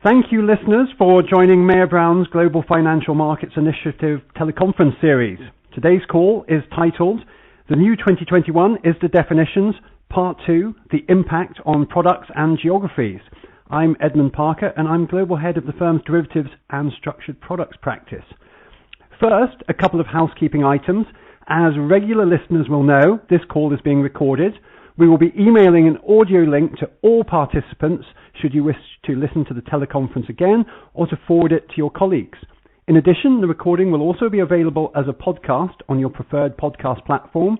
Thank you, listeners, for joining Mayer Brown's Global Financial Markets Initiative teleconference series. Today's call is titled The New 2021 ISDA Definitions, Part 2, The Impact on Products and Geographies. I'm Edmund Parker, and I'm Global Head of the firm's Derivatives and Structured Products practice. First, a couple of housekeeping items. As regular listeners will know, this call is being recorded. We will be emailing an audio link to all participants should you wish to listen to the teleconference again or to forward it to your colleagues. In addition, the recording will also be available as a podcast on your preferred podcast platform.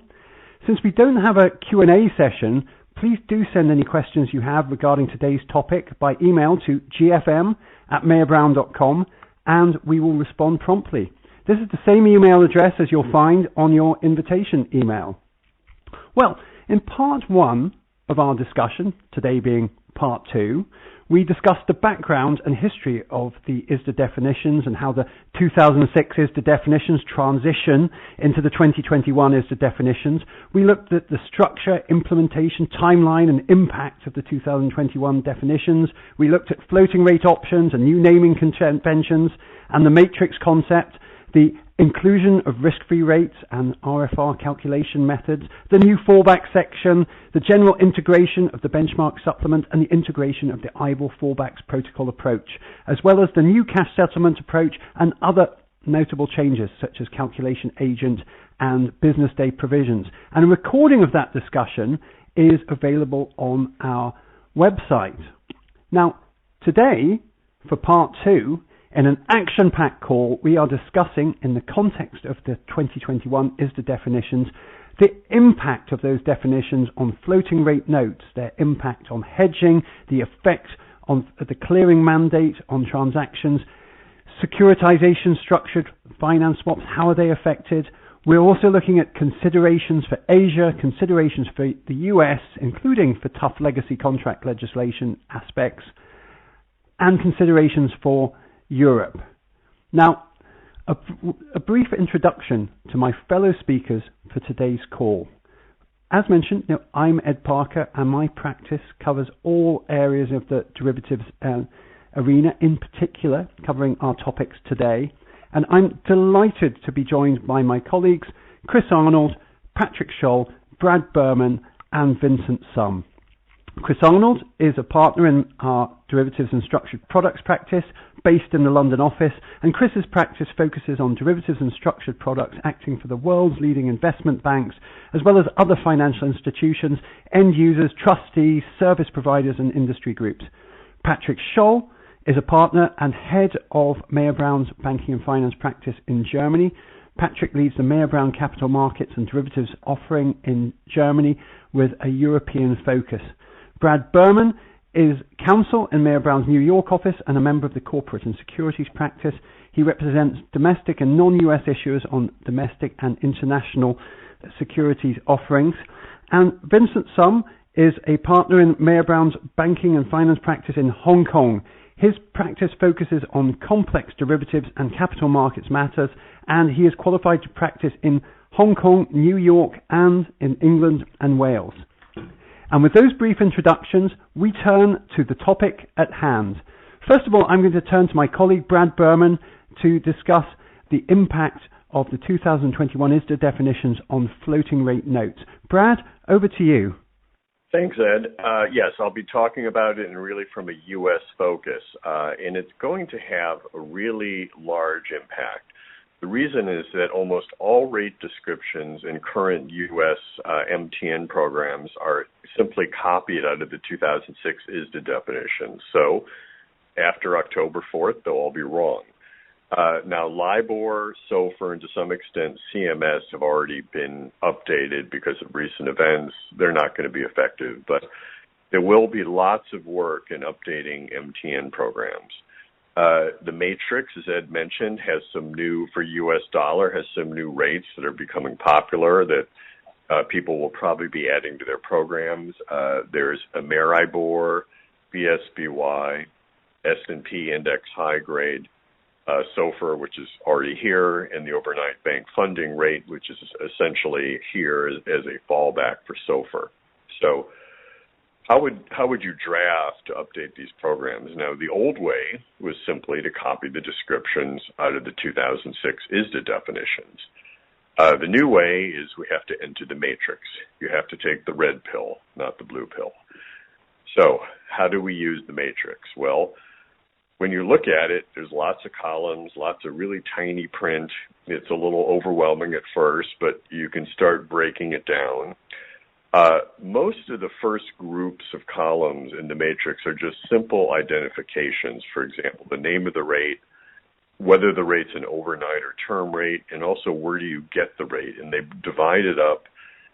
Since we don't have a Q&A session, please do send any questions you have regarding today's topic by email to gfm@mayerbrown.com and we will respond promptly. This is the same email address as you'll find on your invitation email. Well, in part 1 of our discussion, today being part 2, we discussed the background and history of the ISDA definitions and how the 2006 ISDA definitions transition into the 2021 ISDA definitions. We looked at the structure, implementation, timeline and impact of the 2021 definitions. We looked at floating rate options and new naming conventions and the matrix concept, the inclusion of risk-free rates and RFR calculation methods, the new fallback section, the general integration of the benchmark supplement and the integration of the IBOR fallbacks protocol approach, as well as the new cash settlement approach and other notable changes such as calculation agent and business day provisions. And a recording of that discussion is available on our website. Now, today, for part 2, in an action-packed call, we are discussing, in the context of the 2021 ISDA definitions, the impact of those definitions on floating rate notes, their impact on hedging, the effect on the clearing mandate on transactions, securitization, structured finance swaps, how are they affected? We're also looking at considerations for Asia, considerations for the US, including for tough legacy contract legislation aspects, and considerations for Europe. Now, a brief introduction to my fellow speakers for today's call. As mentioned, I'm Ed Parker and my practice covers all areas of the derivatives arena, in particular covering our topics today. And I'm delighted to be joined by my colleagues Chris Arnold, Patrick Scholl, Brad Berman and Vincent Sum. Chris Arnold is a partner in our derivatives and structured products practice based in the London office, and Chris's practice focuses on derivatives and structured products acting for the world's leading investment banks, as well as other financial institutions, end users, trustees, service providers and industry groups. Patrick Scholl is a partner and head of Mayer Brown's banking and finance practice in Germany. Patrick leads the Mayer Brown capital markets and derivatives offering in Germany with a European focus. Brad Berman is counsel in Mayer Brown's New York office and a member of the corporate and securities practice. He represents domestic and non-US issuers on domestic and international securities offerings. And Vincent Sum is a partner in Mayer Brown's banking and finance practice in Hong Kong. His practice focuses on complex derivatives and capital markets matters, and he is qualified to practice in Hong Kong, New York, and in England and Wales. And with those brief introductions, we turn to the topic at hand. First of all, I'm going to turn to my colleague Brad Berman to discuss the impact of the 2021 ISDA definitions on floating rate notes. Brad, over to you. Thanks, Ed. Yes, I'll be talking about it and really from a U.S. focus, and it's going to have a really large impact. The reason is that almost all rate descriptions in current U.S. MTN programs are simply copied out of the 2006 ISDA definition. So after October 4th, they'll all be wrong. Now, LIBOR, SOFR, and to some extent CMS have already been updated because of recent events. They're not going to be effective, but there will be lots of work in updating MTN programs. The matrix, as Ed mentioned, has some new, for U.S. dollar, has some new rates that are becoming popular that people will probably be adding to their programs. There's Ameribor, BSBY, S&P Index High Grade, SOFR, which is already here, and the overnight bank funding rate, which is essentially here as a fallback for SOFR. So How would you draft to update these programs? Now, the old way was simply to copy the descriptions out of the 2006 ISDA definitions. The new way is we have to enter the matrix. You have to take the red pill, not the blue pill. So how do we use the matrix? Well, when you look at it, there's lots of columns, lots of really tiny print. It's a little overwhelming at first, but you can start breaking it down. Most of the first groups of columns in the matrix are just simple identifications. For example, the name of the rate, whether the rate's an overnight or term rate, and also where do you get the rate. And they divide it up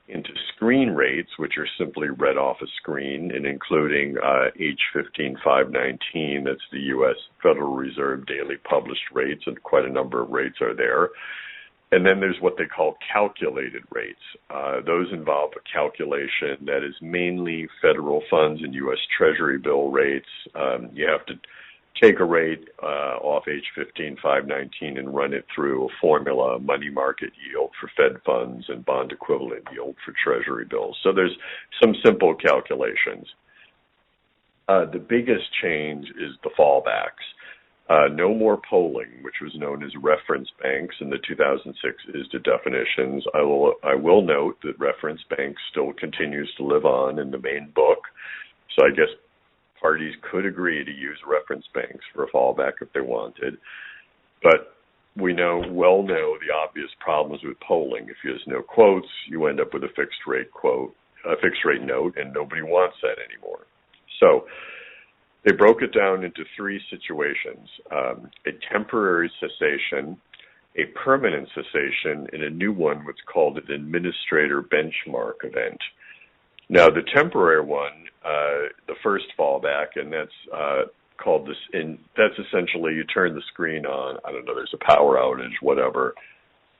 into screen rates, which are simply read off a screen, and including H15519, that's the U.S. Federal Reserve daily published rates, and quite a number of rates are there. And then there's what they call calculated rates. Those involve a calculation that is mainly federal funds and U.S. Treasury bill rates. You have to take a rate off H15519 and run it through a formula, money market yield for Fed funds and bond equivalent yield for Treasury bills. So there's some simple calculations. The biggest change is the fallbacks. No more polling, which was known as reference banks in the 2006 ISDA definitions. I will note that reference banks still continues to live on in the main book. So I guess parties could agree to use reference banks for a fallback if they wanted. But we well know the obvious problems with polling. If there's no quotes, you end up with a fixed rate note, and nobody wants that anymore. So they broke it down into three situations: a temporary cessation, a permanent cessation, and a new one, what's called an administrator benchmark event. Now, the temporary one, the first fallback, and that's called this. And that's essentially you turn the screen on. I don't know. There's a power outage, whatever.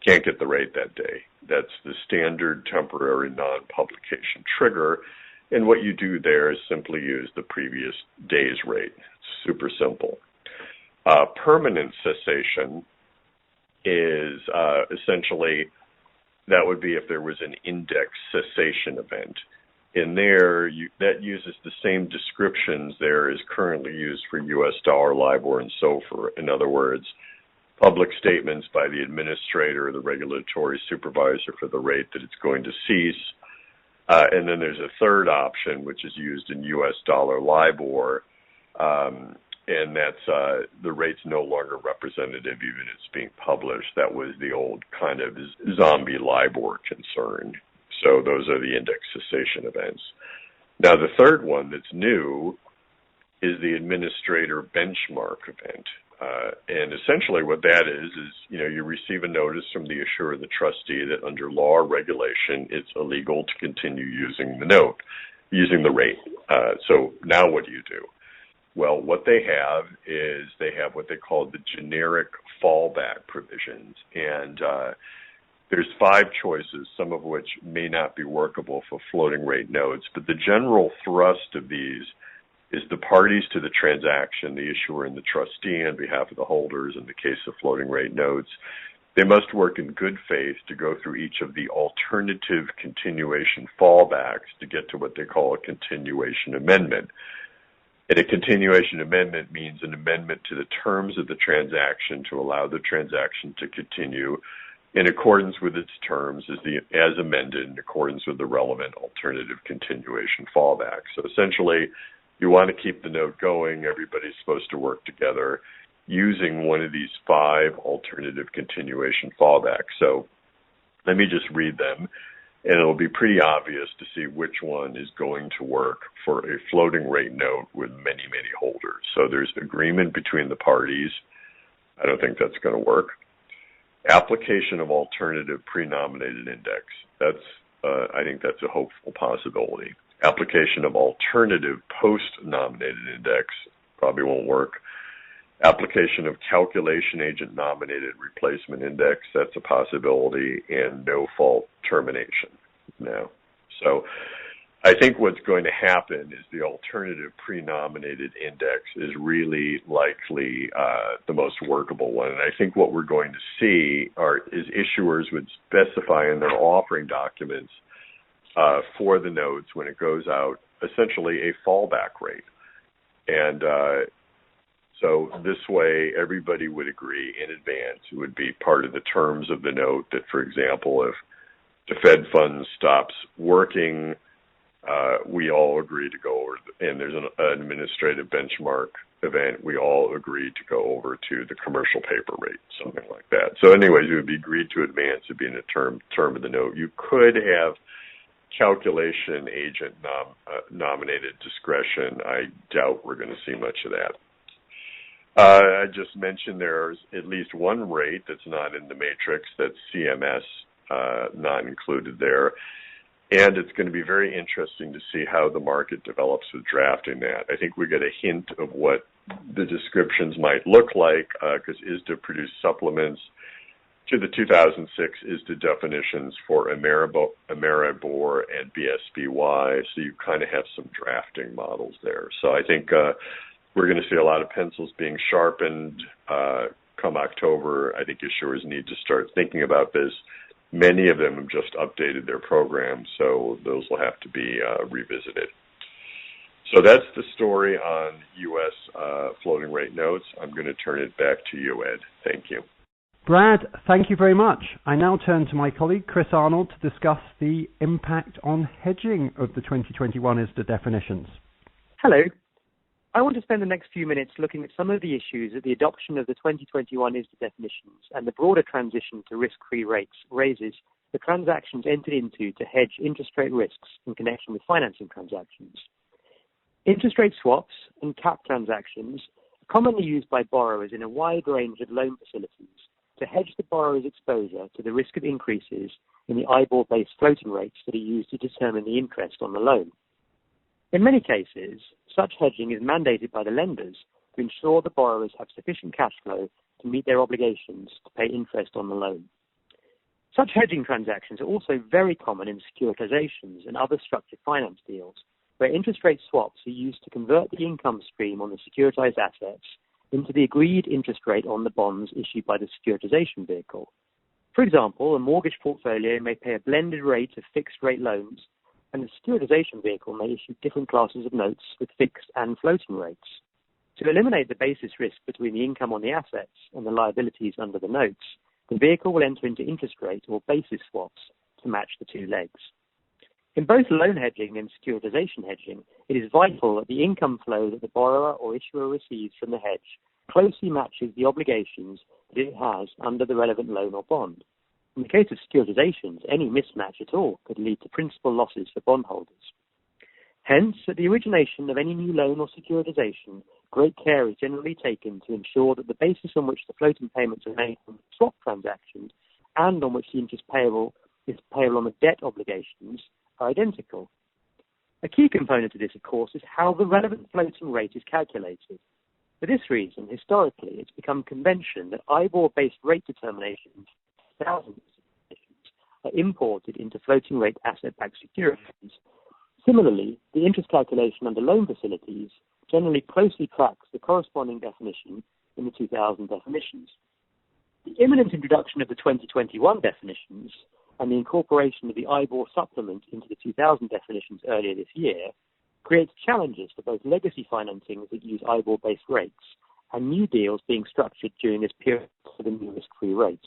Can't get the rate that day. That's the standard temporary non-publication trigger. And what you do there is simply use the previous day's rate. It's super simple. Permanent cessation is essentially, that would be if there was an index cessation event. In there, that uses the same descriptions there as currently used for U.S. dollar, LIBOR, and SOFR. In other words, public statements by the administrator or the regulatory supervisor for the rate that it's going to cease. And then there's a third option, which is used in U.S. dollar LIBOR, and that's the rate's no longer representative even if it's being published. That was the old kind of zombie LIBOR concern. So those are the index cessation events. Now, the third one that's new is the administrator benchmark event. And essentially what that is you receive a notice from the issuer or the trustee that under law or regulation, it's illegal to continue using the rate. So now what do you do? Well, what they have is they have what they call the generic fallback provisions. And there's 5 choices, some of which may not be workable for floating rate notes. But the general thrust of these is the parties to the transaction, the issuer and the trustee on behalf of the holders in the case of floating rate notes, they must work in good faith to go through each of the alternative continuation fallbacks to get to what they call a continuation amendment. And a continuation amendment means an amendment to the terms of the transaction to allow the transaction to continue in accordance with its terms as amended in accordance with the relevant alternative continuation fallback. So essentially, you want to keep the note going. Everybody's supposed to work together using one of these 5 alternative continuation fallbacks. So let me just read them, and it'll be pretty obvious to see which one is going to work for a floating rate note with many, many holders. So there's agreement between the parties. I don't think that's going to work. Application of alternative pre-nominated index. I think that's a hopeful possibility. Application of alternative post-nominated index probably won't work. Application of calculation agent nominated replacement index, that's a possibility, and no fault termination. No. So I think what's going to happen is the alternative pre-nominated index is really likely the most workable one. And I think what we're going to see is issuers would specify in their offering documents for the notes when it goes out essentially a fallback rate. And so this way, everybody would agree in advance. It would be part of the terms of the note that, for example, if the Fed funds stops working, we all agree to go over, and there's an administrative benchmark event, we all agree to go over to the commercial paper rate, something like that. So anyways, it would be agreed to advance. It would be in a term of the note. You could have calculation agent nominated discretion. I doubt we're going to see much of that. I just mentioned there's at least one rate that's not in the matrix, that's CMS, not included there. And it's going to be very interesting to see how the market develops with drafting that. I think we get a hint of what the descriptions might look like because ISDA produced supplements to the 2006 ISDA definitions for Ameribor and BSBY, so you kind of have some drafting models there. So I think we're going to see a lot of pencils being sharpened come October. I think issuers need to start thinking about this. Many of them have just updated their programs, so those will have to be revisited. So that's the story on U.S. floating rate notes. I'm going to turn it back to you, Ed. Thank you. Brad, thank you very much. I now turn to my colleague, Chris Arnold, to discuss the impact on hedging of the 2021 ISDA definitions. Hello. I want to spend the next few minutes looking at some of the issues that the adoption of the 2021 ISDA definitions and the broader transition to risk-free rates raises the transactions entered into to hedge interest rate risks in connection with financing transactions. Interest rate swaps and cap transactions are commonly used by borrowers in a wide range of loan facilities to hedge the borrower's exposure to the risk of increases in the IBOR-based floating rates that are used to determine the interest on the loan. In many cases, such hedging is mandated by the lenders to ensure the borrowers have sufficient cash flow to meet their obligations to pay interest on the loan. Such hedging transactions are also very common in securitizations and other structured finance deals, where interest rate swaps are used to convert the income stream on the securitized assets into the agreed interest rate on the bonds issued by the securitization vehicle. For example, a mortgage portfolio may pay a blended rate of fixed-rate loans, and the securitization vehicle may issue different classes of notes with fixed and floating rates. To eliminate the basis risk between the income on the assets and the liabilities under the notes, the vehicle will enter into interest rate or basis swaps to match the two legs. In both loan hedging and securitization hedging, it is vital that the income flow that the borrower or issuer receives from the hedge closely matches the obligations that it has under the relevant loan or bond. In the case of securitizations, any mismatch at all could lead to principal losses for bondholders. Hence, at the origination of any new loan or securitization, great care is generally taken to ensure that the basis on which the floating payments are made on swap transactions and on which the interest payable is payable on the debt obligations are identical. A key component of this, of course, is how the relevant floating rate is calculated. For this reason, historically, it's become convention that IBOR-based rate determinations are imported into floating rate asset-backed securities. Similarly, the interest calculation under loan facilities generally closely tracks the corresponding definition in the 2000 definitions. The imminent introduction of the 2021 definitions and the incorporation of the IBOR supplement into the 2000 definitions earlier this year creates challenges for both legacy financings that use IBOR-based rates and new deals being structured during this period for the new risk-free rates.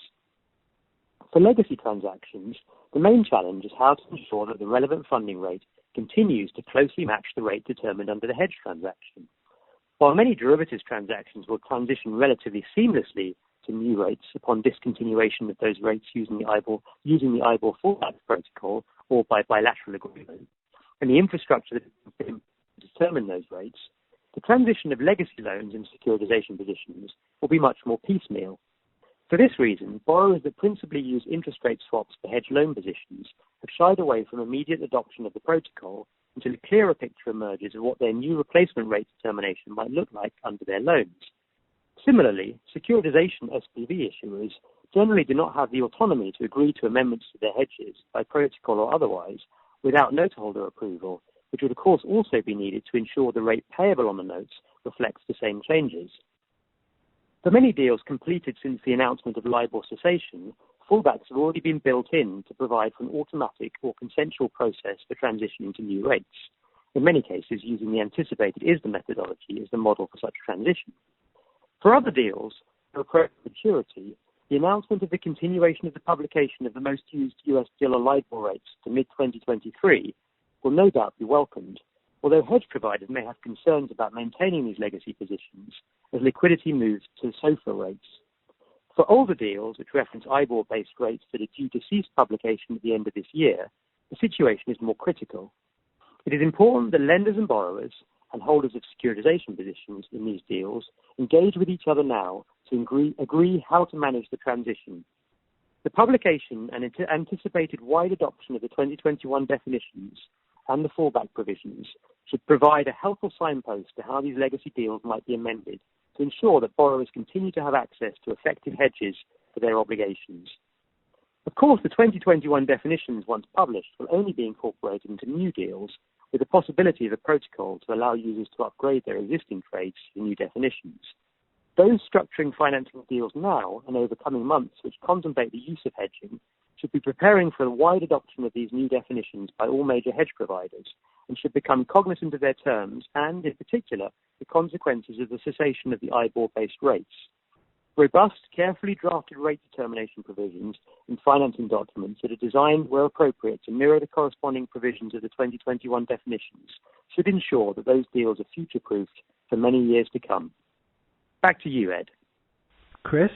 For legacy transactions, the main challenge is how to ensure that the relevant funding rate continues to closely match the rate determined under the hedge transaction. While many derivatives transactions will transition relatively seamlessly to new rates upon discontinuation of those rates using the IBOR fallback protocol or by bilateral agreement, and the infrastructure that has been to determine those rates, the transition of legacy loans and securitization positions will be much more piecemeal. For this reason, borrowers that principally use interest rate swaps to hedge loan positions have shied away from immediate adoption of the protocol until a clearer picture emerges of what their new replacement rate determination might look like under their loans. Similarly, securitization SPV issuers generally do not have the autonomy to agree to amendments to their hedges, by protocol or otherwise, without noteholder approval, which would of course also be needed to ensure the rate payable on the notes reflects the same changes. For many deals completed since the announcement of LIBOR cessation, fallbacks have already been built in to provide for an automatic or consensual process for transitioning to new rates. in many cases using the anticipated ISDA methodology as the model for such transition. For other deals, to approach maturity, the announcement of the continuation of the publication of the most used US dollar LIBOR rates to mid-2023 will no doubt be welcomed, although hedge providers may have concerns about maintaining these legacy positions as liquidity moves to SOFR rates. For older deals, which reference IBOR-based rates that are due to cease publication at the end of this year, the situation is more critical. It is important that lenders and borrowers and holders of securitization positions in these deals engage with each other now to agree how to manage the transition. The publication and anticipated wide adoption of the 2021 definitions and the fallback provisions should provide a helpful signpost to how these legacy deals might be amended to ensure that borrowers continue to have access to effective hedges for their obligations. Of course, the 2021 definitions, once published, will only be incorporated into new deals with the possibility of a protocol to allow users to upgrade their existing trades to new definitions. Those structuring financing deals now and over coming months which contemplate the use of hedging should be preparing for a wide adoption of these new definitions by all major hedge providers and should become cognizant of their terms and, in particular, the consequences of the cessation of the IBOR-based rates. Robust, carefully drafted rate determination provisions in financing documents that are designed, where appropriate, to mirror the corresponding provisions of the 2021 definitions should ensure that those deals are future-proofed for many years to come. Back to you, Ed. Chris,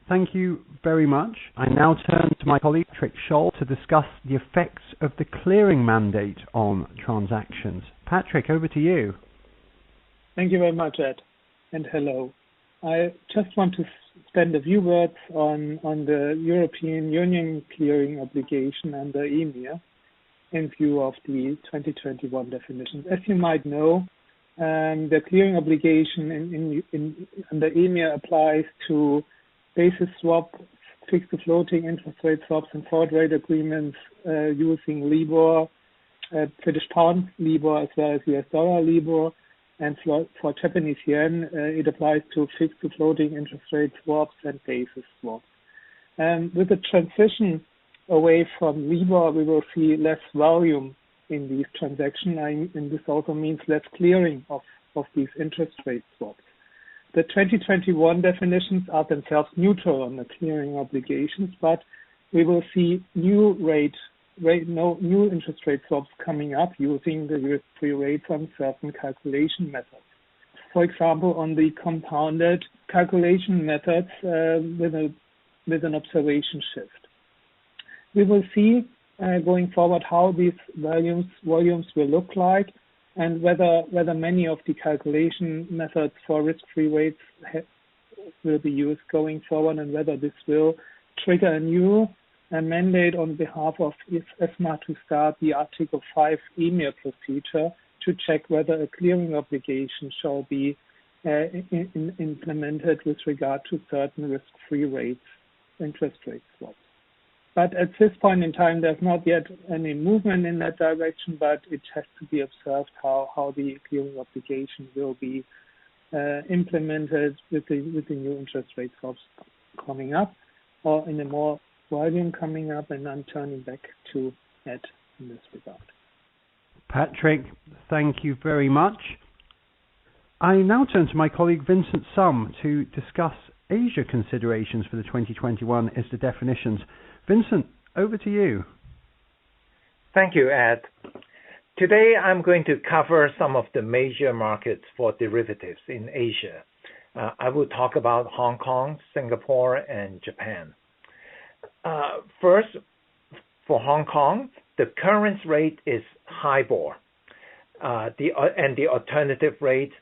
thank you very much. I now turn to my colleague Patrick Scholl to discuss the effects of the clearing mandate on transactions. Patrick, over to you. Thank you very much, Ed, and hello. I just want to spend a few words on the European Union clearing obligation under EMIR in view of the 2021 definitions. As you might know, the clearing obligation under EMIR applies to basis swap, fixed to floating interest rate swaps, and forward rate agreements using LIBOR, British pound LIBOR, as well as US dollar LIBOR. And for Japanese yen, it applies to fixed to floating interest rate swaps and basis swaps. With the transition away from LIBOR, we will see less volume in these transactions, and this also means less clearing of these interest rate swaps. The 2021 definitions are themselves neutral on the clearing obligations, but we will see new interest rate swaps coming up using the risk-free rates on certain calculation methods. For example, on the compounded calculation methods with an observation shift. We will see going forward how these volumes will look like, and whether many of the calculation methods for risk-free rates will be used going forward, and whether this will trigger a new mandate on behalf of ESMA to start the Article 5 EMIR procedure to check whether a clearing obligation shall be implemented with regard to certain risk-free rates, interest rate swaps. But at this point in time, there's not yet any movement in that direction, but it has to be observed how the clearing obligation will be implemented with the new interest rate swaps coming up, or in a more volume coming up. And I'm turning back to Ed in this regard. Patrick, thank you very much. I now turn to my colleague Vincent Sum to discuss Asia considerations for the 2021 ISDA definitions. Vincent, over to you. Thank you, Ed. Today I'm going to cover some of the major markets for derivatives in Asia. I will talk about Hong Kong, Singapore, and Japan. First, for Hong Kong, the current rate is HIBOR, and the alternative rate,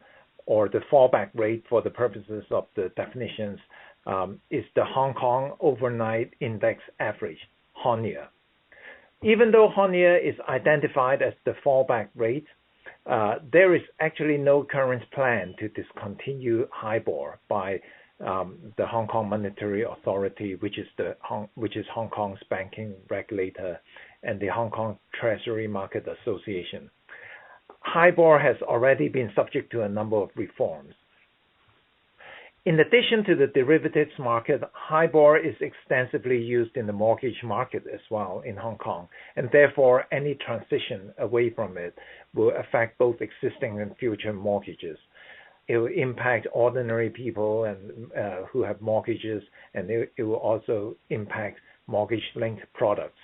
or the fallback rate for the purposes of the definitions, is the Hong Kong Overnight Index Average, HONIA. Even though HONIA is identified as the fallback rate, there is actually no current plan to discontinue HIBOR by the Hong Kong Monetary Authority, which is Hong Kong's banking regulator, and the Hong Kong Treasury Market Association. HIBOR has already been subject to a number of reforms. In addition to the derivatives market, HIBOR is extensively used in the mortgage market as well in Hong Kong, and therefore any transition away from it will affect both existing and future mortgages. It will impact ordinary people and who have mortgages, and it will also impact mortgage-linked products.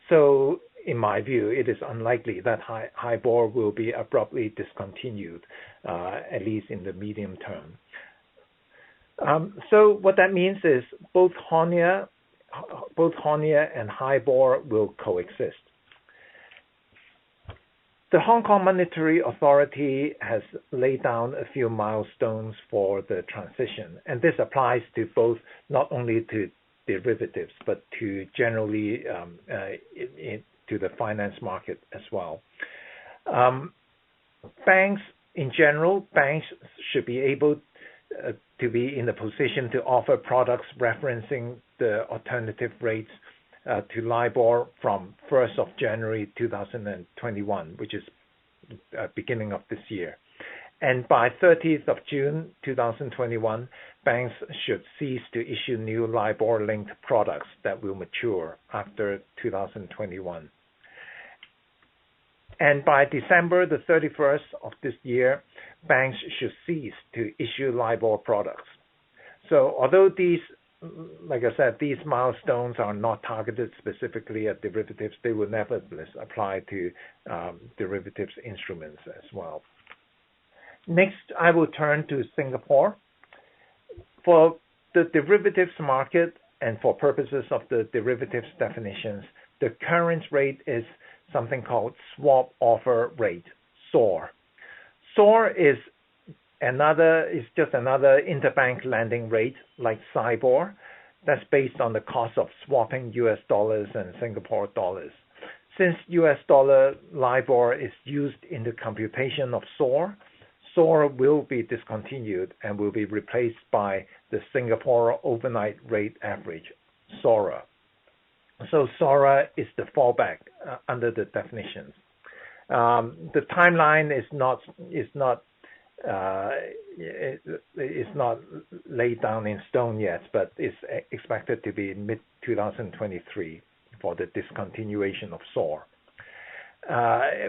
So, in my view, it is unlikely that HIBOR will be abruptly discontinued, at least in the medium term. So what that means is both HONIA and HIBOR will coexist. The Hong Kong Monetary Authority has laid down a few milestones for the transition, and this applies to both, not only to derivatives, but to generally to the finance market as well. Banks should be able to be in a position to offer products referencing the alternative rates to LIBOR from 1st of January 2021, which is beginning of this year. And by 30th of June 2021, banks should cease to issue new LIBOR-linked products that will mature after 2021. And by December the 31st of this year, banks should cease to issue LIBOR products. So although these, like I said, these milestones are not targeted specifically at derivatives, they will nevertheless apply to derivatives instruments as well. Next, I will turn to Singapore. For the derivatives market and for purposes of the derivatives definitions, the current rate is something called swap offer rate, SOR. SOR is just another interbank lending rate like SIBOR that's based on the cost of swapping US dollars and Singapore dollars. Since US dollar LIBOR is used in the computation of SOR, SOR will be discontinued and will be replaced by the Singapore overnight rate average, SORA. So SORA is the fallback under the definitions. The timeline is not laid down in stone yet, but is expected to be mid-2023 for the discontinuation of SOR.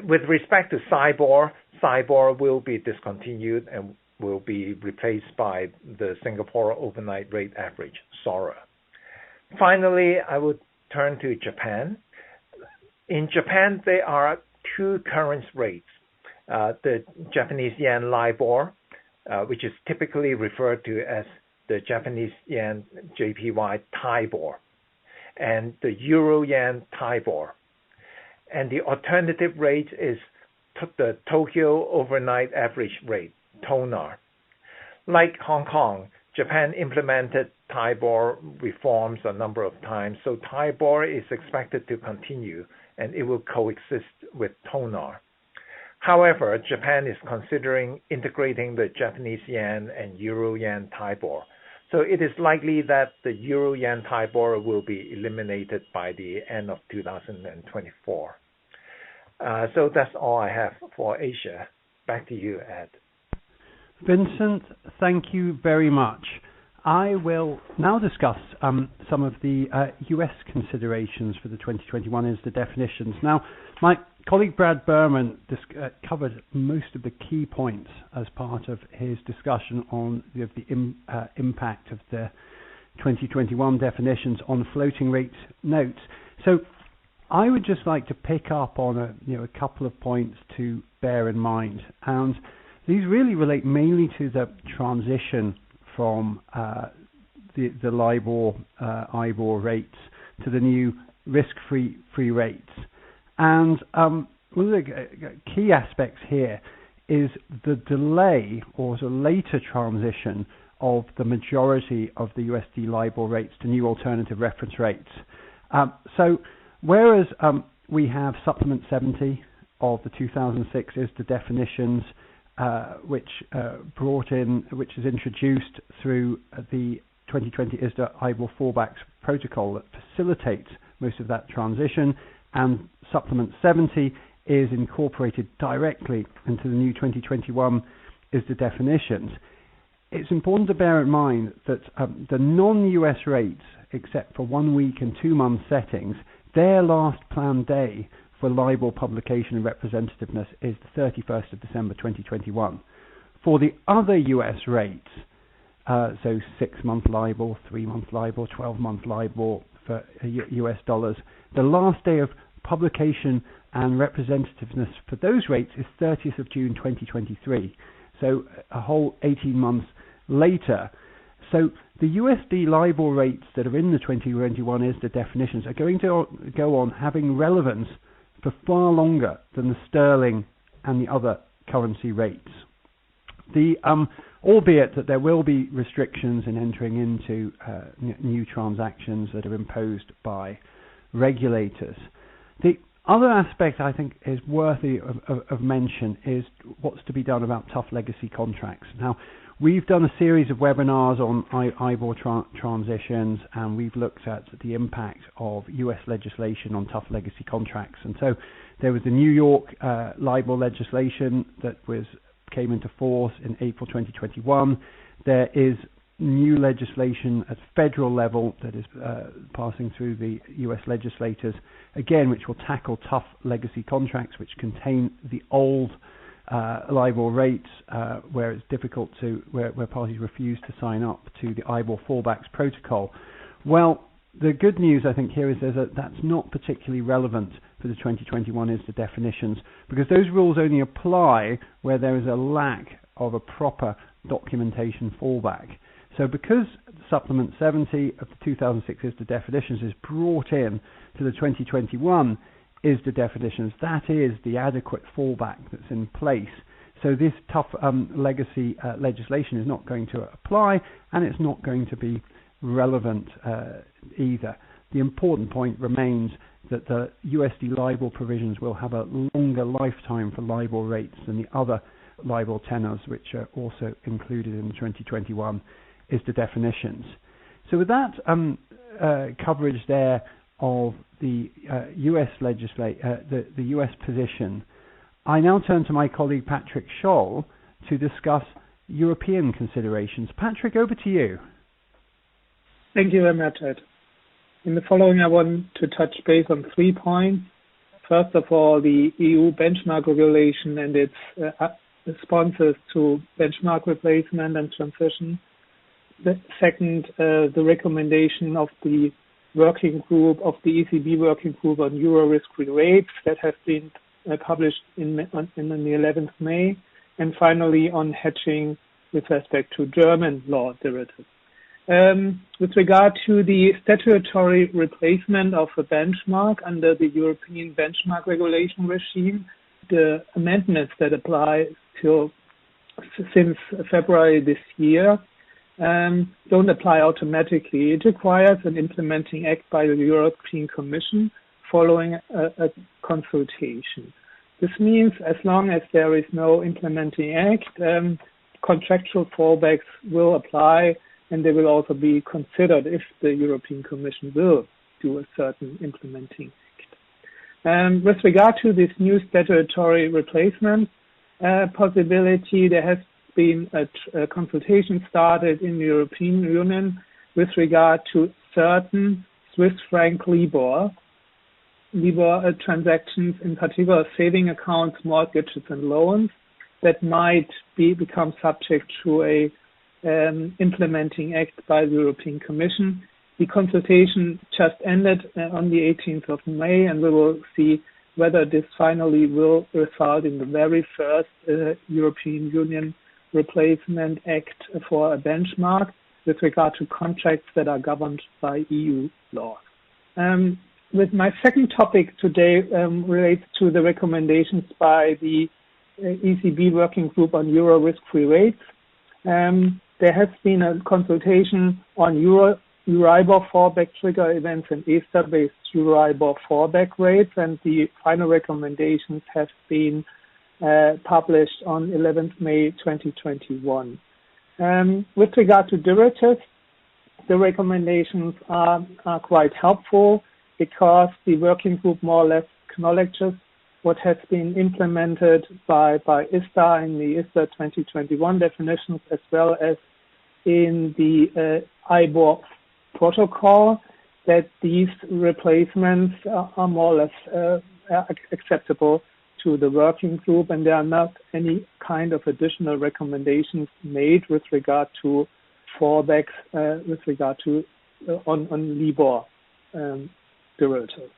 With respect to SIBOR, SIBOR will be discontinued and will be replaced by the Singapore overnight rate average, SORA. Finally, I would turn to Japan. In Japan, there are two current rates. The Japanese yen LIBOR, which is typically referred to as the Japanese yen JPY TIBOR, and the Euro yen TIBOR. And the alternative rate is the Tokyo overnight average rate, TONAR. Like Hong Kong, Japan implemented TIBOR reforms a number of times, so TIBOR is expected to continue and it will coexist with TONAR. However, Japan is considering integrating the Japanese yen and Euro yen TIBOR. So it is likely that the Euro yen TIBOR will be eliminated by the end of 2024. So that's all I have for Asia. Back to you, Ed. Vincent, thank you very much. I will now discuss some of the US considerations for the 2021 ISDA definitions. Now, my colleague Brad Berman covered most of the key points as part of his discussion on the impact of the 2021 definitions on floating rate notes. So I would just like to pick up on a couple of points to bear in mind, and these really relate mainly to the transition from the LIBOR, IBOR rates to the new risk-free rates. And one of the key aspects here is the delay or the later transition of the majority of the USD LIBOR rates to new alternative reference rates. So whereas we have Supplement 70 of the 2006 ISDA definitions, which is introduced through the 2020 ISDA IBOR fallbacks protocol that facilitates most of that transition, and Supplement 70 is incorporated directly into the new 2021 ISDA definitions. it's important to bear in mind that the non-US rates, except for 1 week and 2 month settings, their last planned day for LIBOR publication and representativeness is the 31st of December 2021. For the other US rates, so 6-month LIBOR, 3-month LIBOR, 12-month LIBOR for US dollars, the last day of publication and representativeness for those rates is 30th of June 2023. So a whole 18 months later. So the USD LIBOR rates that are in the 2021 ISDA definitions are going to go on having relevance for far longer than the sterling and the other currency rates. Albeit that there will be restrictions in entering into new transactions that are imposed by regulators. The other aspect I think is worthy of mention is what's to be done about tough legacy contracts. Now, we've done a series of webinars on IBOR transitions, and we've looked at the impact of US legislation on tough legacy contracts. And so there was the New York LIBOR legislation that came into force in April 2021. There is new legislation at federal level that is passing through the US legislators, again, which will tackle tough legacy contracts which contain the old LIBOR rates, where it's difficult to, where parties refuse to sign up to the IBOR fallbacks protocol. Well, the good news I think here is that's not particularly relevant for the 2021 ISDA definitions, because those rules only apply where there is a lack of a proper documentation fallback. So because Supplement 70 of the 2006 ISDA definitions is brought in to the 2021 ISDA definitions, that is the adequate fallback that's in place. So this tough legacy legislation is not going to apply, and it's not going to be relevant either. The important point remains that the USD LIBOR provisions will have a longer lifetime for LIBOR rates than the other LIBOR tenors, which are also included in the 2021 ISDA definitions. So with that coverage there of the US the US position, I now turn to my colleague Patrick Scholl to discuss European considerations. Patrick, over to you. Thank you very much, Ed. In the following, I want to touch base on 3 points. First of all, the EU benchmark regulation and its responses to benchmark replacement and transition. The second, the recommendation of the working group, of the ECB working group on euro risk-free rates that have been published in the 11th May. And finally, on hedging with respect to German law derivatives. With regard to the statutory replacement of a benchmark under the European benchmark regulation regime, the amendments that apply since February this year don't apply automatically. It requires an implementing act by the European Commission following a consultation. This means as long as there is no implementing act, contractual fallbacks will apply, and they will also be considered if the European Commission will do a certain implementing act. With regard to this new statutory replacement possibility, there has been a consultation started in the European Union with regard to certain Swiss franc LIBOR transactions, in particular saving accounts, mortgages, and loans that might become subject to a implementing act by the European Commission. The consultation just ended on the 18th of May, and we will see whether this finally will result in the very first European Union Replacement Act for a benchmark with regard to contracts that are governed by EU law. With my second topic today relates to the recommendations by the ECB working group on euro risk-free rates. There has been a consultation on Euribor fallback trigger events and ISDA-based Euribor fallback rates, and the final recommendations have been published on 11th May 2021. With regard to derivatives, the recommendations are quite helpful because the working group more or less acknowledges what has been implemented by ISDA in the ISDA 2021 definitions, as well as in the IBOR protocol that these replacements are more or less acceptable to the working group, and there are not any kind of additional recommendations made with regard to fallbacks with regard to on LIBOR derivatives.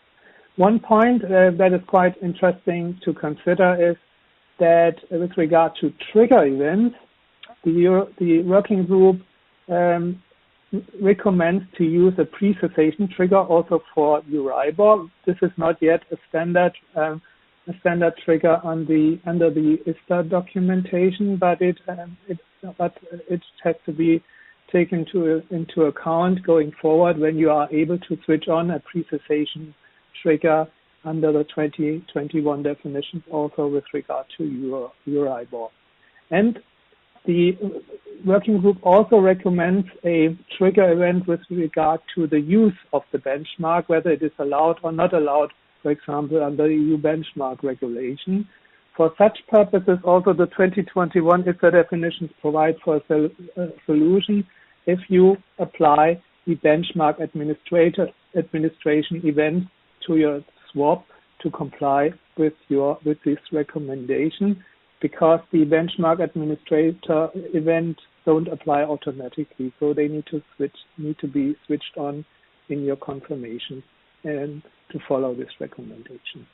One point that is quite interesting to consider is that with regard to trigger events, the working group recommends to use a pre-cessation trigger also for Euribor. This is not yet a standard trigger under the ISDA documentation, but it has to be taken into account going forward when you are able to switch on a pre-cessation trigger under the 2021 definitions, also with regard to Euribor. And the working group also recommends a trigger event with regard to the use of the benchmark, whether it is allowed or not allowed, for example, under EU benchmark regulation. For such purposes, also the 2021 ISDA definitions provide for a solution if you apply the benchmark administration event to your swap to comply with this recommendation, because the benchmark administrator event don't apply automatically, so they need to be switched on in your confirmation and to follow this recommendation.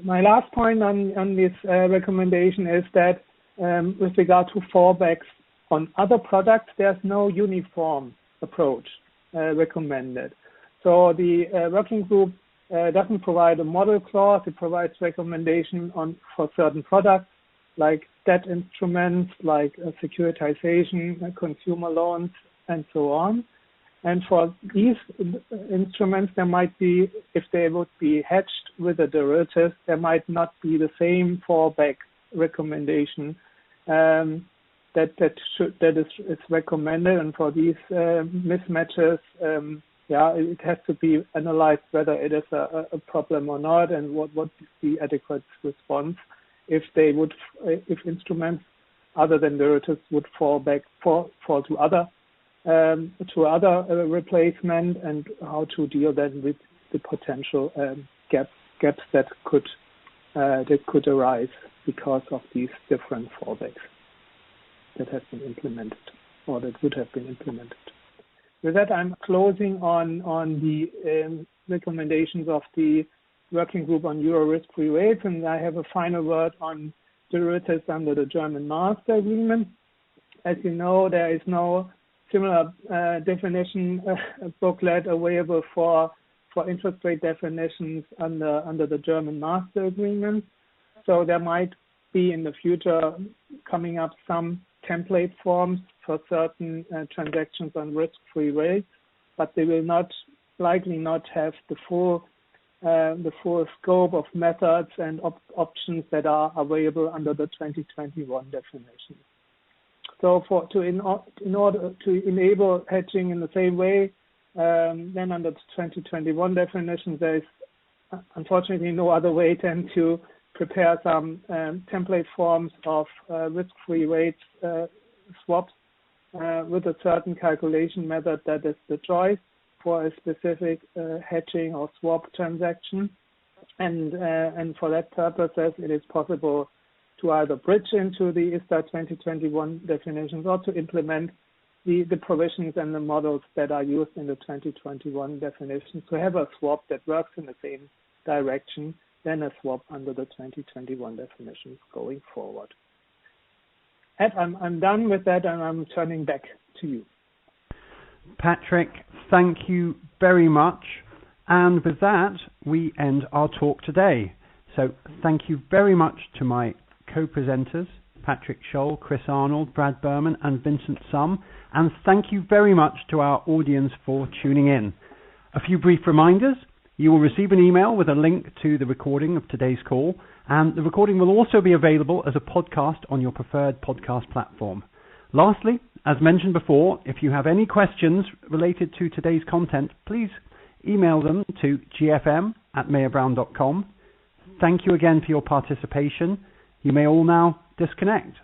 My last point on this recommendation is that with regard to fallbacks on other products, there's no uniform approach recommended. So the working group doesn't provide a model clause. It provides recommendation for certain products like debt instruments, like securitization, consumer loans, and so on. And for these instruments, there might be, if they would be hedged with a derivative, there might not be the same fallback recommendation that is recommended. And for these mismatches, it has to be analyzed whether it is a problem or not, and what is the adequate response if instruments other than derivatives would fall to other replacement, and how to deal then with the potential gaps that could arise because of these different fallbacks that have been implemented or that would have been implemented. With that, I'm closing on the recommendations of the working group on Euro risk-free rates, and I have a final word on derivatives under the German master agreement. As you know, there is no similar definition booklet available for interest rate definitions under the German master agreement. So there might be in the future coming up some template forms for certain transactions on risk-free rates, but they will likely not have the full scope of methods and options that are available under the 2021 definition. So in order to enable hedging in the same way, then under the 2021 definition, there is unfortunately no other way than to prepare some template forms of risk-free rates swaps with a certain calculation method that is the choice for a specific hedging or swap transaction. And for that purpose, it is possible to either bridge into the ISDA 2021 definitions or to implement the provisions and the models that are used in the 2021 definitions to have a swap that works in the same direction than a swap under the 2021 definitions going forward. Ed, I'm done with that, and I'm turning back to you. Patrick, thank you very much. And with that, we end our talk today. So thank you very much to my co-presenters, Patrick Scholl, Chris Arnold, Brad Berman, and Vincent Sum. And thank you very much to our audience for tuning in. A few brief reminders. You will receive an email with a link to the recording of today's call, and the recording will also be available as a podcast on your preferred podcast platform. Lastly, as mentioned before, if you have any questions related to today's content, please email them to gfm@mayerbrown.com. Thank you again for your participation. You may all now disconnect.